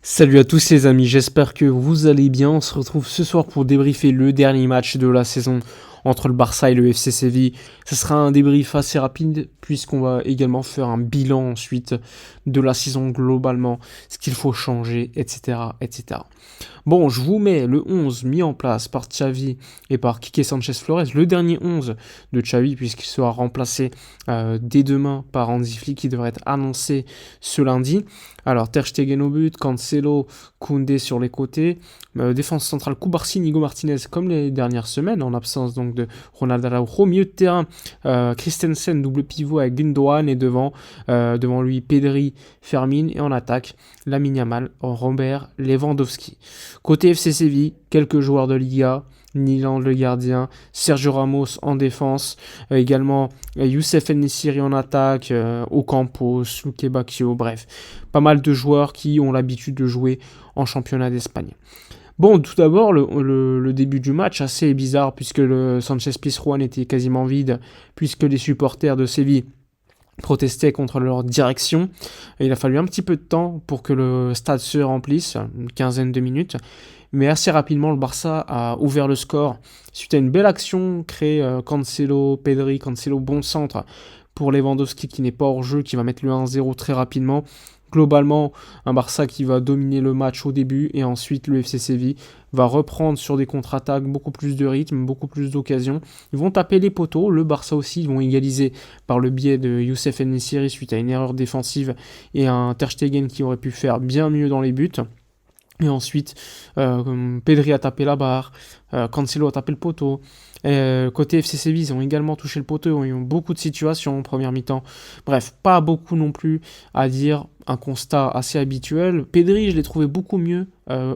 Salut à tous les amis, j'espère que vous allez bien. On se retrouve ce soir pour débriefer le dernier match de la saison entre le Barça et le FC Séville. Ce sera un débrief assez rapide puisqu'on va également faire un bilan ensuite de la saison globalement, ce qu'il faut changer, etc., etc. Bon, je vous mets le 11 mis en place par Xavi et par Quique Sanchez Flores, le dernier 11 de Xavi puisqu'il sera remplacé dès demain par Hansi Flick qui devrait être annoncé ce lundi. Alors Ter Stegen au but, Cancelo, Koundé sur les côtés, défense centrale Cubarsí, Nigo Martinez comme les dernières semaines en absence donc de Ronald Araujo, milieu de terrain Christensen double pivot avec Gundogan et devant lui Pedri, Fermin et en attaque Lamine Yamal, Robert Lewandowski. Côté FC Séville, quelques joueurs de Liga, Nilan le gardien, Sergio Ramos en défense, également Youssef En-Nesyri en attaque, Ocampos, Luque Bacchio, bref, pas mal de joueurs qui ont l'habitude de jouer en championnat d'Espagne. Bon, tout d'abord, le début du match, assez bizarre, puisque le Sanchez-Pizjuán était quasiment vide, puisque les supporters de Séville protestaient contre leur direction. Et il a fallu un petit peu de temps pour que le stade se remplisse, une quinzaine de minutes. Mais assez rapidement, le Barça a ouvert le score suite à une belle action créée Cancelo, Pedri, Cancelo, bon centre pour Lewandowski qui n'est pas hors jeu, qui va mettre le 1-0 très rapidement. Globalement, un Barça qui va dominer le match au début et ensuite le FC Séville va reprendre sur des contre-attaques beaucoup plus de rythme, beaucoup plus d'occasions. Ils vont taper les poteaux, le Barça aussi, ils vont égaliser par le biais de Youssef En-Nesyri suite à une erreur défensive et un Ter Stegen qui aurait pu faire bien mieux dans les buts. Et ensuite, Pedri a tapé la barre, Cancelo a tapé le poteau. Côté FC Séville, ils ont également touché le poteau, ils ont beaucoup de situations en première mi-temps. Bref, pas beaucoup non plus à dire, un constat assez habituel. Pedri, je l'ai trouvé beaucoup mieux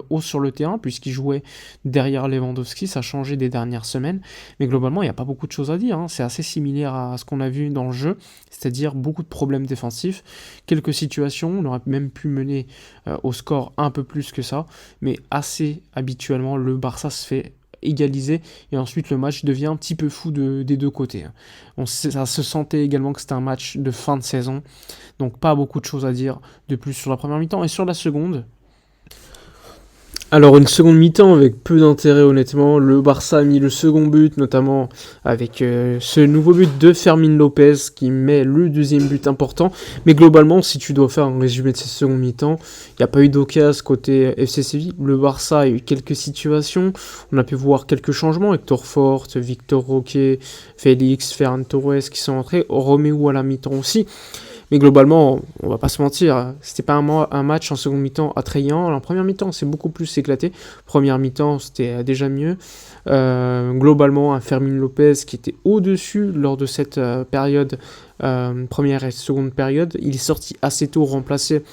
haut sur le terrain, puisqu'il jouait derrière Lewandowski, ça a changé des dernières semaines. Mais globalement, il n'y a pas beaucoup de choses à dire, hein. C'est assez similaire à ce qu'on a vu dans le jeu, c'est-à-dire beaucoup de problèmes défensifs, quelques situations, on aurait même pu mener au score un peu plus que ça, mais assez habituellement, le Barça se fait égalisé et ensuite le match devient un petit peu fou des deux côtés. Ça se sentait également que c'était un match de fin de saison, donc pas beaucoup de choses à dire de plus sur la première mi-temps et sur la seconde. Alors une seconde mi-temps avec peu d'intérêt honnêtement, le Barça a mis le second but notamment avec ce nouveau but de Fermin Lopez qui met le deuxième but important, mais globalement si tu dois faire un résumé de cette seconde mi-temps, il n'y a pas eu d'occasion côté FC Séville, le Barça a eu quelques situations, on a pu voir quelques changements, Hector Fort, Victor Roque, Félix, Ferran Torres qui sont entrés, Romeu à la mi-temps aussi. Mais globalement, on va pas se mentir, c'était pas un match en seconde mi-temps attrayant. En première mi-temps, c'est beaucoup plus éclaté. Première mi-temps, c'était déjà mieux. Globalement, un Fermin Lopez qui était au-dessus lors de cette période, première et seconde période. Il est sorti assez tôt, remplacé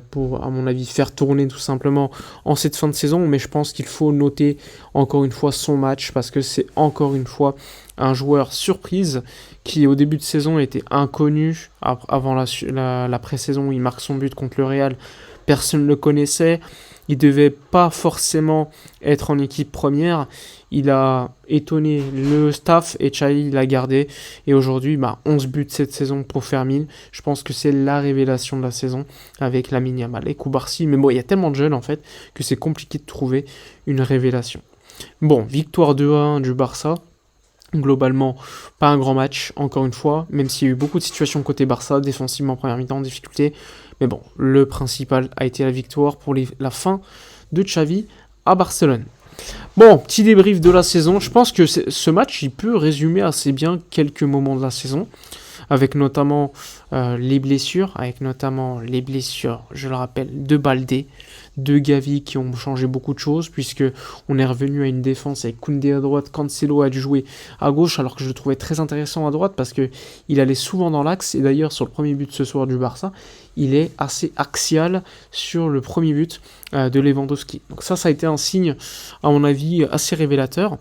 pour, à mon avis, faire tourner tout simplement en cette fin de saison. Mais je pense qu'il faut noter encore une fois son match parce que c'est encore une fois un joueur surprise qui au début de saison était inconnu avant la pré-saison où il marque son but contre le Real. Personne ne le connaissait. Il devait pas forcément être en équipe première. Il a étonné le staff et Xavi l'a gardé. Et aujourd'hui, 11 buts cette saison pour Fermin. Je pense que c'est la révélation de la saison avec Lamine Yamal et Cubarsí. Mais bon, il y a tellement de jeunes en fait que c'est compliqué de trouver une révélation. Bon, victoire 2-1 du Barça. Globalement, pas un grand match, encore une fois, même s'il y a eu beaucoup de situations côté Barça, défensivement en première mi-temps, en difficulté. Mais bon, le principal a été la victoire pour la fin de Xavi à Barcelone. Bon, petit débrief de la saison. Je pense que ce match, il peut résumer assez bien quelques moments de la saison, avec notamment les blessures, je le rappelle, de Baldé, de Gavi qui ont changé beaucoup de choses, puisque on est revenu à une défense avec Koundé à droite, Cancelo a dû jouer à gauche, alors que je le trouvais très intéressant à droite, parce qu'il allait souvent dans l'axe, et d'ailleurs sur le premier but ce soir du Barça, il est assez axial sur le premier but de Lewandowski. Donc ça a été un signe, à mon avis, assez révélateur.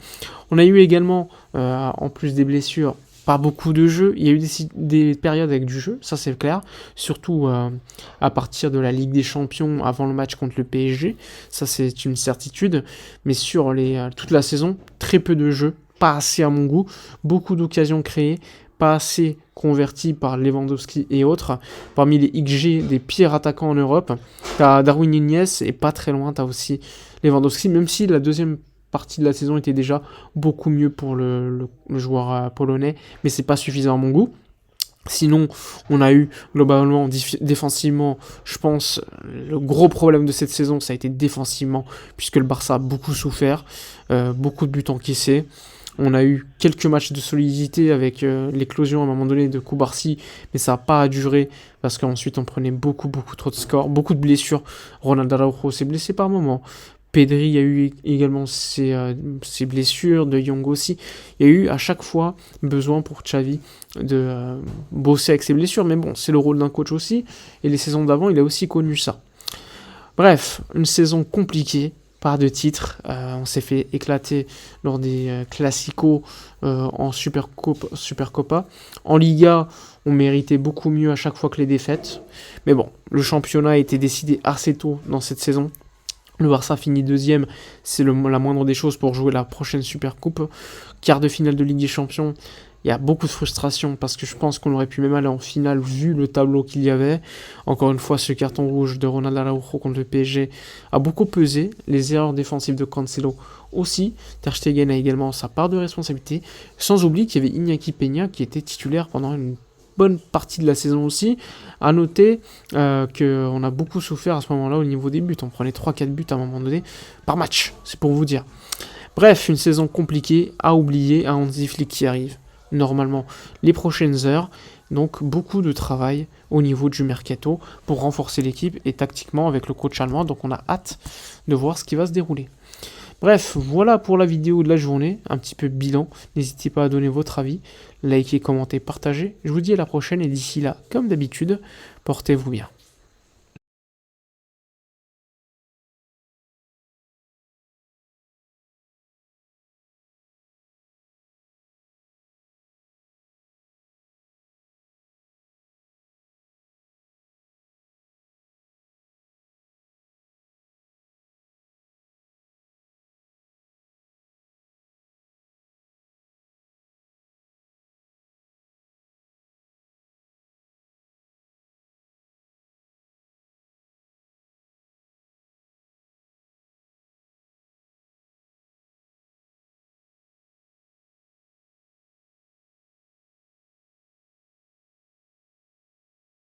On a eu également, en plus des blessures, pas beaucoup de jeux, il y a eu des périodes avec du jeu, ça c'est clair, surtout à partir de la Ligue des Champions avant le match contre le PSG, ça c'est une certitude, mais sur toute la saison, très peu de jeux, pas assez à mon goût, beaucoup d'occasions créées, pas assez converti par Lewandowski et autres. Parmi les XG des pires attaquants en Europe, t'as Darwin Nunez et pas très loin, t'as aussi Lewandowski, même si la deuxième partie de la saison était déjà beaucoup mieux pour le joueur polonais, mais c'est pas suffisant à mon goût. Sinon, on a eu globalement défensivement, je pense, le gros problème de cette saison, ça a été défensivement, puisque le Barça a beaucoup souffert, beaucoup de buts encaissés. On a eu quelques matchs de solidité avec l'éclosion à un moment donné de Koubarsi, mais ça n'a pas duré parce qu'ensuite on prenait beaucoup trop de scores, beaucoup de blessures. Ronald Araujo s'est blessé par moment. Pedri a eu également ses blessures, De Jong aussi. Il y a eu à chaque fois besoin pour Xavi de bosser avec ses blessures, mais bon, c'est le rôle d'un coach aussi, et les saisons d'avant, il a aussi connu ça. Bref, une saison compliquée, pas de titre, on s'est fait éclater lors des Classicos en Supercopa. En Liga, on méritait beaucoup mieux à chaque fois que les défaites, mais bon, le championnat a été décidé assez tôt dans cette saison. Le Barça finit deuxième, c'est la moindre des choses pour jouer la prochaine Supercoupe. Quart de finale de Ligue des Champions, il y a beaucoup de frustration parce que je pense qu'on aurait pu même aller en finale vu le tableau qu'il y avait. Encore une fois, ce carton rouge de Ronald Araujo contre le PSG a beaucoup pesé. Les erreurs défensives de Cancelo aussi. Ter Stegen a également sa part de responsabilité. Sans oublier qu'il y avait Iñaki Peña qui était titulaire pendant une bonne partie de la saison aussi. À noter qu'on a beaucoup souffert à ce moment-là au niveau des buts. On prenait 3-4 buts à un moment donné par match, c'est pour vous dire. Bref, une saison compliquée à oublier à Hansi Flick qui arrive normalement les prochaines heures. Donc beaucoup de travail au niveau du mercato pour renforcer l'équipe et tactiquement avec le coach allemand. Donc on a hâte de voir ce qui va se dérouler. Bref, voilà pour la vidéo de la journée, un petit peu bilan. N'hésitez pas à donner votre avis, likez, commentez, partagez. Je vous dis à la prochaine et d'ici là, comme d'habitude, portez-vous bien.